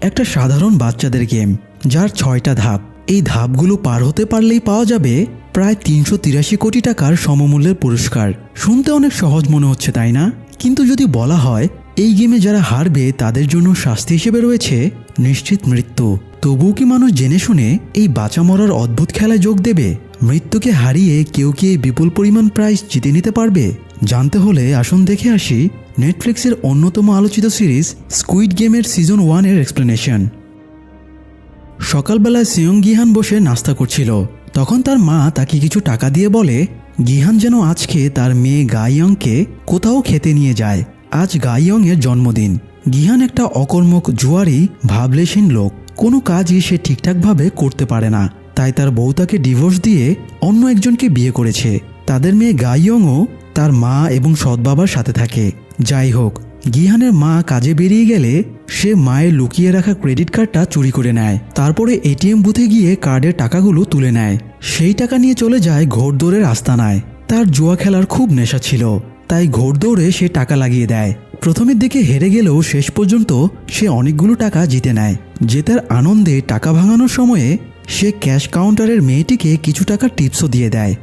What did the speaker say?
একটা সাধারণ বাচ্চাদের গেম, যার 6টা ধাপ। এই ধাপগুলো পার হতে পারলেই পাওয়া যাবে প্রায় 383 কোটি টাকার সমমূল্যের পুরস্কার। শুনতে অনেক সহজ মনে হচ্ছে, তাই না? কিন্তু যদি বলা হয় এই গেমে যারা হারবে তাদের জন্য শাস্তি হিসেবে রয়েছে নিশ্চিত মৃত্যু, তবুও কি মানুষ জেনে শুনে এই বাঁচা মরার অদ্ভুত খেলায় যোগ দেবে? মৃত্যুকে হারিয়ে কেউ কি এই বিপুল পরিমাণ প্রাইজ জিতে নিতে পারবে? জানতে হলে আসুন দেখে আসি নেটফ্লিক্সের অন্যতম আলোচিত সিরিজ স্কুইড গেমের সিজন 1 এর এক্সপ্লেনেশন। সকালবেলায় সিয়ং গিহান বসে নাস্তা করছিল। তখন তার মা তাকে কিছু টাকা দিয়ে বলে গিহান যেন আজকে তার মেয়ে গাইয়ংকে কোথাও খেতে নিয়ে যায়। আজ গাইয়ং এর জন্মদিন। গিহান একটা অকর্মক, জুয়ারি, ভাবলেশীন লোক। কোনো কাজই সে ঠিকঠাকভাবে করতে পারে না। তাই তার বউ তাকে ডিভোর্স দিয়ে অন্য একজনকে বিয়ে করেছে। তাদের মেয়ে গাইয়ংও তার মা এবং সৎ বাবার সাথে থাকে। যাই হোক, গিহানের মা কাজে বেরিয়ে গেলে সে মায়ের লুকিয়ে রাখা ক্রেডিট কার্ডটা চুরি করে নেয়। তারপরে এটিএম বুথে গিয়ে কার্ডের টাকাগুলো তুলে নেয়। সেই টাকা নিয়ে চলে যায় ঘোড়দৌড়ের আস্তানায়। তার জুয়া খেলার খুব নেশা ছিল, তাই ঘোড়দৌড়ে সে টাকা লাগিয়ে দেয়। প্রথমের দিকে হেরে গেলেও শেষ পর্যন্ত সে অনেকগুলো টাকা জিতে নেয়। জেতার আনন্দে টাকা ভাঙানোর সময়ে সে ক্যাশ কাউন্টারের মেয়েটিকে কিছু টাকা টিপসও দিয়ে দেয়।